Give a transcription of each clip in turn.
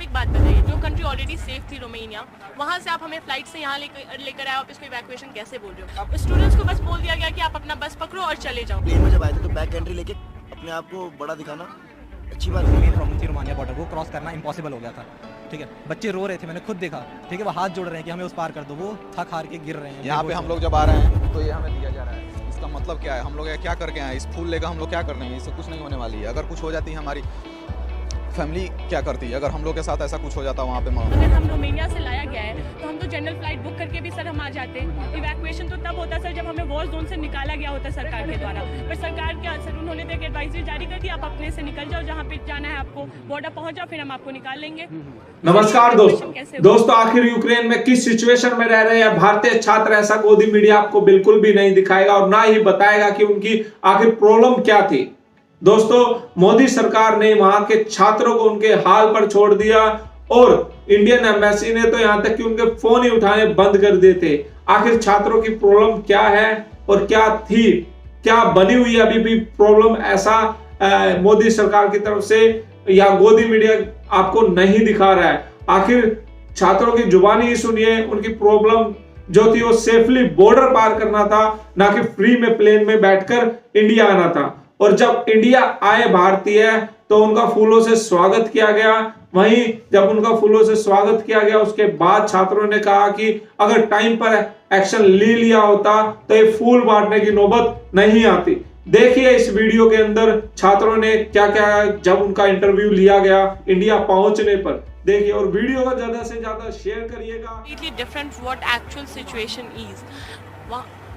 आप एक बात बताइए, जो कंट्री ऑलरेडी सेफ थी रोमेनिया, वहाँ से आप हमें फ्लाइट से यहाँ लेकर आए, आप इसको इवैक्यूएशन कैसे बोल रहे हो? स्टूडेंट्स को बस बोल दिया गया कि आप अपना बस पकड़ो और चले जाओ। प्लेन में जब आए थे तो बैक कंट्री लेके अपने आप को बड़ा दिखाना अच्छी बात नहीं है। प्रॉब्लम थी, रोमानिया बॉर्डर को क्रॉस करना इम्पॉसिबल हो गया था। ठीक है, बच्चे रो रहे थे, मैंने खुद देखा। ठीक है, वो हाथ जोड़ रहे हैं कि हमें उस पार कर दो, वो थक हार के गिर रहे हैं। यहाँ पे हम लोग जब आ रहे हैं तो ये हमें दिया जा रहा है, इसका मतलब क्या है? हम लोग क्या करके आए? इस फूल लेकर हम लोग क्या कर रहे हैं? इससे कुछ नहीं होने वाली है। अगर कुछ हो जाती है हमारी फैमिली क्या करती है? अगर हम लोग के साथ ऐसा कुछ हो जाता वहाँ पे अगर हम रोमेनिया से लाया गया है तो हम तो जनरल फ्लाइट बुक करके भी सर हम आ जाते। इवैक्यूएशन तो तब होता सर जब हमें वॉर जोन से निकाला गया होता सरकार के द्वारा, पर सरकार क्या सर, उन्होंने तो एक एडवाइजरी जारी कर दी, आप अपने से निकल जाओ, जहाँ पे जाना है आपको, बॉर्डर पहुंच जाओ, फिर हम आपको निकाल लेंगे। नमस्कार दोस्तों, आखिर यूक्रेन में किस सिचुएशन में रह रहे हैं भारतीय छात्र, ऐसा गोदी मीडिया आपको बिल्कुल भी नहीं दिखाएगा और ना ही बताएगा कि उनकी आखिर प्रॉब्लम क्या थी। दोस्तों, मोदी सरकार ने वहां के छात्रों को उनके हाल पर छोड़ दिया और इंडियन एम्बेसी ने तो यहां तक कि उनके फोन ही उठाने बंद कर दिए थे। आखिर छात्रों की प्रॉब्लम क्या है और क्या थी, क्या बनी हुई है अभी भी प्रॉब्लम, ऐसा मोदी सरकार की तरफ से या गोदी मीडिया आपको नहीं दिखा रहा है। आखिर छात्रों की जुबानी ही सुनिए, उनकी प्रॉब्लम जो थी वो सेफली बॉर्डर पार करना था, ना कि फ्री में प्लेन में बैठकर इंडिया आना था। और जब इंडिया आए भारतीय तो उनका फूलों से स्वागत किया गया। वहीं जब उनका फूलों से स्वागत किया गया उसके बाद छात्रों ने कहा कि अगर टाइम पर एक्शन ले लिया होता तो ये फूल बांटने की नौबत नहीं आती। देखिए इस वीडियो के अंदर छात्रों ने क्या क्या जब उनका इंटरव्यू लिया गया इंडिया पहुंचने पर, देखिए और वीडियो को ज्यादा से ज्यादा शेयर करिएगा। Completely different what actual situation is.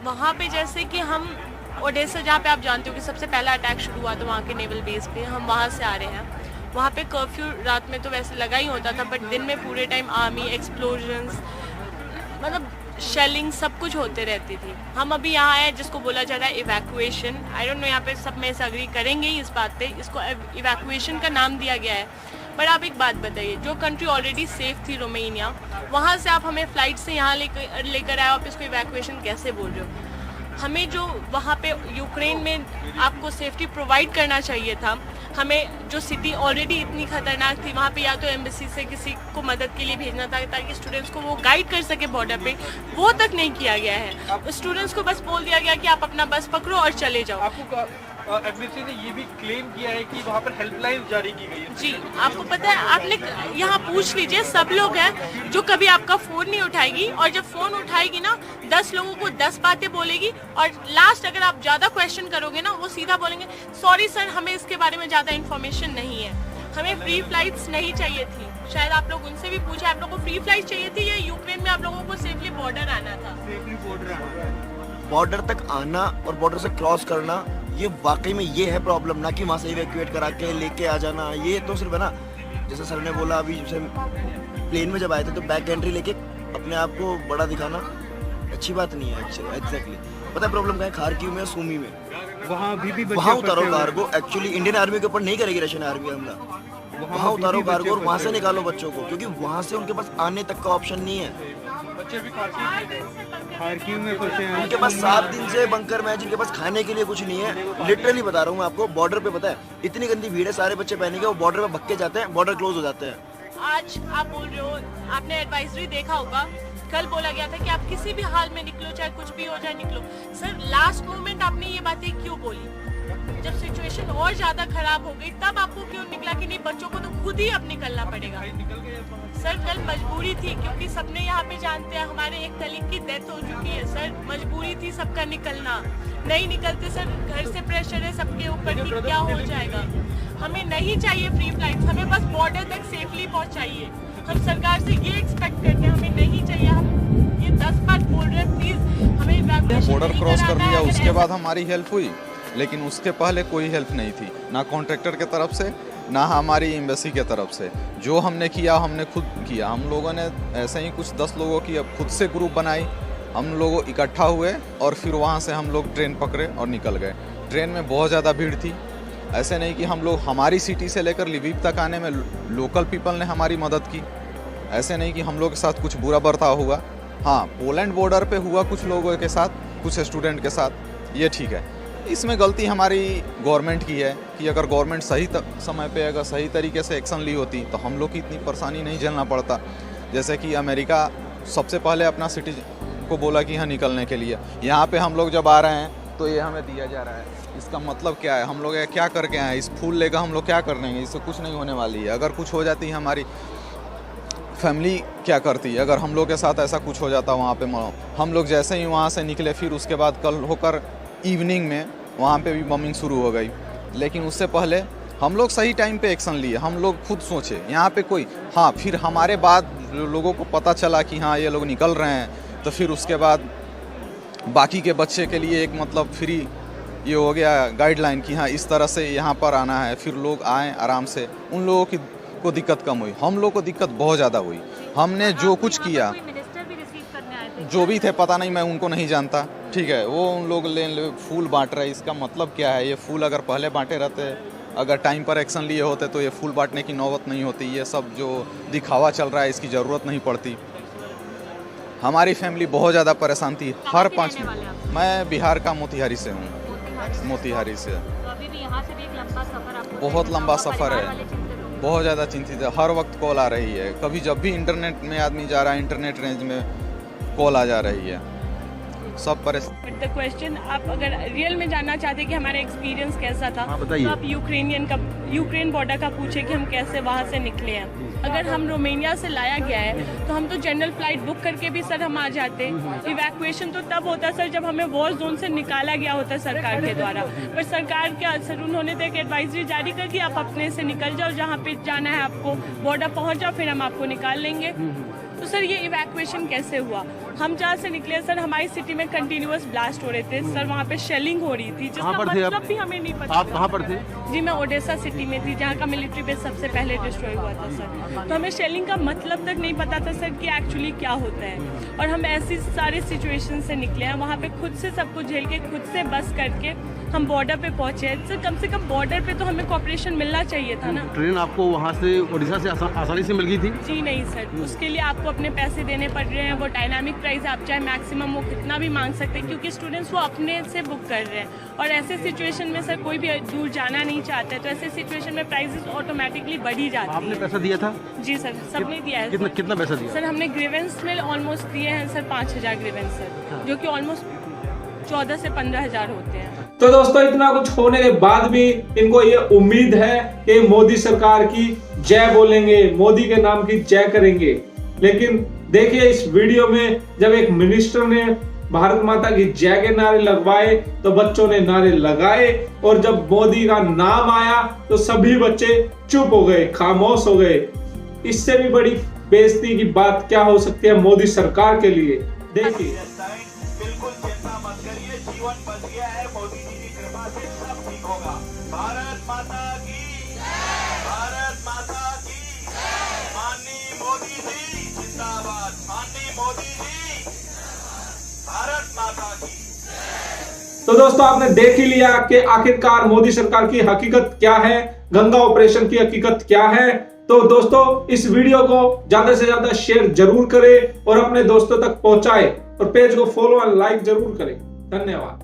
वहाँ पे जैसे कि हम ओडेसा, जहाँ पे आप जानते हो कि सबसे पहला अटैक शुरू हुआ था वहाँ के नेवल बेस पे, हम वहाँ से आ रहे हैं। वहाँ पे कर्फ्यू रात में तो वैसे लगा ही होता था, बट दिन में पूरे टाइम आर्मी एक्सप्लोजन्स, मतलब शेलिंग सब कुछ होते रहती थी। हम अभी यहाँ आए जिसको बोला जा रहा है इवैक्यूएशन। आई डोंट नो यहाँ पे सब में से अग्री करेंगे ही इस बात पे, इसको इवैक्यूएशन का नाम दिया गया है। पर आप एक बात बताइए, जो कंट्री ऑलरेडी सेफ थी रोमेनिया, वहाँ से आप हमें फ्लाइट से यहाँ लेकर आए, आप इसको इवैक्यूएशन कैसे बोल रहे हो? हमें जो वहाँ पे यूक्रेन में आपको सेफ्टी प्रोवाइड करना चाहिए था, हमें जो सिटी ऑलरेडी इतनी खतरनाक थी वहाँ पे या तो एम्बेसी से किसी को मदद के लिए भेजना था ताकि स्टूडेंट्स को वो गाइड कर सके बॉर्डर पे, वो तक नहीं किया गया है। स्टूडेंट्स को बस बोल दिया गया कि आप अपना बस पकड़ो और चले जाओ। आपको एम्बेसी ने ये भी क्लेम किया है कि वहाँ पर हेल्पलाइन जारी की गई है। जी, आपको पता है, आप यहाँ पूछ लीजिए, सब लोग हैं जो कभी आपका फोन नहीं उठाएगी, और जब फोन उठाएगी ना 10 लोगों को 10 बातें बोलेगी, और लास्ट अगर आप ज्यादा क्वेश्चन करोगे ना वो सीधा बोलेंगे सॉरी सर, हमें इसके बारे में ज्यादा इन्फॉर्मेशन नहीं है, हमें फ्री फ्लाइट्स नहीं चाहिए थी। शायद आप लोग उनसे भी पूछा, आप लोगों को फ्री फ्लाइट चाहिए थी या यूक्रेन में आप लोगों को सेफली बॉर्डर आना था? बॉर्डर तक आना और बॉर्डर से क्रॉस करना, ये वाकई में ये है प्रॉब्लम, ना कि वहाँ से इवैक्यूएट करा के लेके आ जाना। ये तो सिर्फ है ना, जैसे सर ने बोला अभी, जैसे प्लेन में जब आए थे तो बैक एंट्री लेके अपने आप को बड़ा दिखाना अच्छी बात नहीं है। एग्जैक्टली पता है प्रॉब्लम क्या है? खार्किव में, सूमी में, वहाँ उतारो कार्गो। एक्चुअली इंडियन आर्मी के ऊपर नहीं करेगी रशियन आर्मी हमला, वहाँ उतारो कार्गो और वहाँ से निकालो बच्चों को, क्योंकि वहाँ से उनके पास आने तक का ऑप्शन नहीं है। बच्चे भी खार्किव में फंसे हैं, उनके पास 7 दिन से बंकर में है, जिनके पास खाने के लिए कुछ नहीं है। लिटरली बता रहा हूँ मैं आपको, बॉर्डर पे पता है इतनी गंदी भीड़ है, सारे बच्चे पहने के वो बॉर्डर पे भक्के जाते हैं, बॉर्डर क्लोज हो जाते हैं। आज आप बोल रहे हो, आपने एडवाइजरी देखा होगा, कल बोला गया था कि आप किसी भी हाल में निकलो, चाहे कुछ भी हो जाए निकलो। सर लास्ट मोमेंट आपने ये बातें क्यों बोली? जब सिचुएशन और ज्यादा खराब हो गई तब आपको क्यों निकला कि नहीं बच्चों को तो खुद ही अब निकलना पड़ेगा? सर कल मजबूरी थी, क्योंकि सबने यहाँ पे जानते हैं हमारे एक कलीग की डेथ हो चुकी है। सर मजबूरी थी सबका निकलना, नहीं निकलते सर, घर से प्रेशर है सबके ऊपर कि क्या हो जाएगा। हमें नहीं चाहिए फ्री फ्लाइट्स, हमें बस बॉर्डर तक सेफली पहुँचाइए। हम सरकार से ये एक्सपेक्ट करते हैं, हमें नहीं चाहिए, हम ये 10 बार बोल रहे हैं, प्लीज हमें बॉर्डर क्रॉस कर दिया, उसके बाद हमारी हेल्प हुई, लेकिन उसके पहले कोई हेल्प नहीं थी, ना कॉन्ट्रैक्टर के तरफ से ना हमारी एम्बेसी के तरफ से। जो हमने किया हमने खुद किया। हम लोगों ने ऐसे ही कुछ 10 लोगों की खुद से ग्रुप बनाई, हम लोग इकट्ठा हुए और फिर वहाँ से हम लोग ट्रेन पकड़े और निकल गए। ट्रेन में बहुत ज़्यादा भीड़ थी, ऐसे नहीं कि हम लोग हमारी सिटी से लेकर लिविव तक आने में लोकल पीपल ने हमारी मदद की, ऐसे नहीं कि हम लोग के साथ कुछ बुरा बर्ताव हुआ। हाँ, पोलैंड बॉर्डर पे हुआ कुछ लोगों के साथ, कुछ स्टूडेंट के साथ, ये ठीक है, इसमें गलती हमारी गवर्नमेंट की है कि अगर गवर्नमेंट सही समय पे अगर सही तरीके से एक्शन ली होती तो हम लोग की इतनी परेशानी नहीं झेलना पड़ता। जैसे कि अमेरिका सबसे पहले अपना सिटीजन को बोला कि यहाँ निकलने के लिए, यहाँ पे हम लोग जब आ रहे हैं तो ये हमें दिया जा रहा है। इसका मतलब क्या है? हम लोग क्या करके आए? इस फूल लेकर हम लोग क्या कर लेंगे? इससे कुछ नहीं होने वाली है। अगर कुछ हो जाती है हमारी फैमिली क्या करती? अगर हम लोग के साथ ऐसा कुछ हो जाता वहाँ पे, हम लोग जैसे ही वहाँ से निकले फिर उसके बाद कल होकर इवनिंग में वहाँ पे भी बमिंग शुरू हो गई। लेकिन उससे पहले हम लोग सही टाइम पे एक्शन लिए, हम लोग खुद सोचे यहाँ पे कोई, हाँ फिर हमारे बाद लोगों को पता चला कि हाँ ये लोग निकल रहे हैं, तो फिर उसके बाद बाकी के बच्चे के लिए एक मतलब फ्री ये हो गया गाइडलाइन कि हाँ इस तरह से यहाँ पर आना है, फिर लोग आएँ आराम से। उन लोगों की को दिक्कत कम हुई, हम लोग को दिक्कत बहुत ज़्यादा हुई। हमने जो कुछ किया, जो भी थे पता नहीं, मैं उनको नहीं जानता, ठीक है, वो उन लोग ले फूल बांट रहे। इसका मतलब क्या है? ये फूल अगर पहले बांटे रहते, अगर टाइम पर एक्शन लिए होते तो ये फूल बांटने की नौबत नहीं होती। ये सब जो दिखावा चल रहा है इसकी ज़रूरत नहीं पड़ती। हमारी फैमिली बहुत ज़्यादा परेशान थी। हर 5 मैं बिहार का मोतिहारी से हूँ, मोतिहारी से। बहुत लंबा सफ़र है, बहुत ज़्यादा चिंतित है। हर वक्त कॉल आ रही है, कभी जब भी इंटरनेट में आदमी जा रहा है इंटरनेट रेंज में कॉल आ जा रही है, सब परेशान। बट द क्वेश्चन, आप अगर रियल में जानना चाहते हैं कि हमारा एक्सपीरियंस कैसा था, बताइए। तो आप यूक्रेन बॉर्डर का पूछे कि हम कैसे वहाँ से निकले हैं। अगर हम रोमानिया से लाया गया है तो हम तो जनरल फ्लाइट बुक करके भी सर हम आ जाते। इवैक्यूएशन तो तब होता सर जब हमें वॉर जोन से निकाला गया होता सरकार के द्वारा। पर सरकार क्या सर, उन्होंने तो एक एडवाइजरी जारी कर दी, आप अपने से निकल जाओ, जहाँ पे जाना है आपको बॉर्डर पहुँच जाओ, फिर हम आपको निकाल लेंगे। तो सर ये इवैक्यूएशन कैसे हुआ? हम जहाँ से निकले सर, हमारी सिटी में कंटिन्यूअस ब्लास्ट हो रहे थे सर, वहाँ पे शेलिंग हो रही थी, जिसका मतलब भी हमें नहीं पता। आप कहाँ पर थे? जी मैं ओडेसा सिटी में थी, जहाँ का मिलिट्री बेस सबसे पहले डिस्ट्रॉय हुआ था सर। तो हमें शेलिंग का मतलब तक नहीं पता था सर कि एक्चुअली क्या होता है। और हम ऐसी सारे सिचुएशन से निकले हैं, वहाँ पे खुद से सब कुछ झेल के, खुद से बस करके हम बॉर्डर पे पहुँचे हैं सर। कम से कम बॉर्डर पे तो हमें कोऑपरेशन मिलना चाहिए था ना। ट्रेन आपको वहाँ से उड़ीसा से आसानी से मिल गई थी? जी नहीं सर, उसके लिए आपको अपने पैसे देने पड़ रहे हैं। वो डायनामिक प्राइस, आप चाहे मैक्सिमम वो कितना भी मांग सकते हैं, क्योंकि स्टूडेंट्स वो अपने से बुक कर रहे हैं। और ऐसे सिचुएशन में सर कोई भी दूर जाना नहीं चाहता है, तो ऐसे सिचुएशन में प्राइसेस ऑटोमेटिकली बढ़ ही जाती है। आपने पैसा दिया था? जी सर, सबने दिया है। कितना पैसा दिया? सर हमने ग्रीवेंस में ऑलमोस्ट दिए हैं सर 5000 ग्रीवेंस सर, जो कि ऑलमोस्ट 14 से 15,000 होते हैं। तो दोस्तों इतना कुछ होने के बाद भी इनको ये उम्मीद है कि मोदी सरकार की जय बोलेंगे, मोदी के नाम की जय करेंगे। लेकिन देखिए इस वीडियो में जब एक मिनिस्टर ने भारत माता की जय के नारे लगवाए तो बच्चों ने नारे लगाए, और जब मोदी का नाम आया तो सभी बच्चे चुप हो गए, खामोश हो गए। इससे भी बड़ी बेइज्जती की बात क्या हो सकती है मोदी सरकार के लिए? देखिए। बिल्कुल चिंता मत करिए, जीवन बच गया है, मोदी जी की कृपा से सब ठीक होगा। भारत माता की, भारत माता की, माननीय मोदी जी जिंदाबाद, माननीय मोदी जी, भारत माता की। तो दोस्तों आपने देख ही लिया कि आखिरकार मोदी सरकार की हकीकत क्या है, गंगा ऑपरेशन की हकीकत क्या है। तो दोस्तों इस वीडियो को ज्यादा से ज्यादा शेयर जरूर करें और अपने दोस्तों तक पहुंचाएं, और पेज को फॉलो और लाइक जरूर करें। धन्यवाद।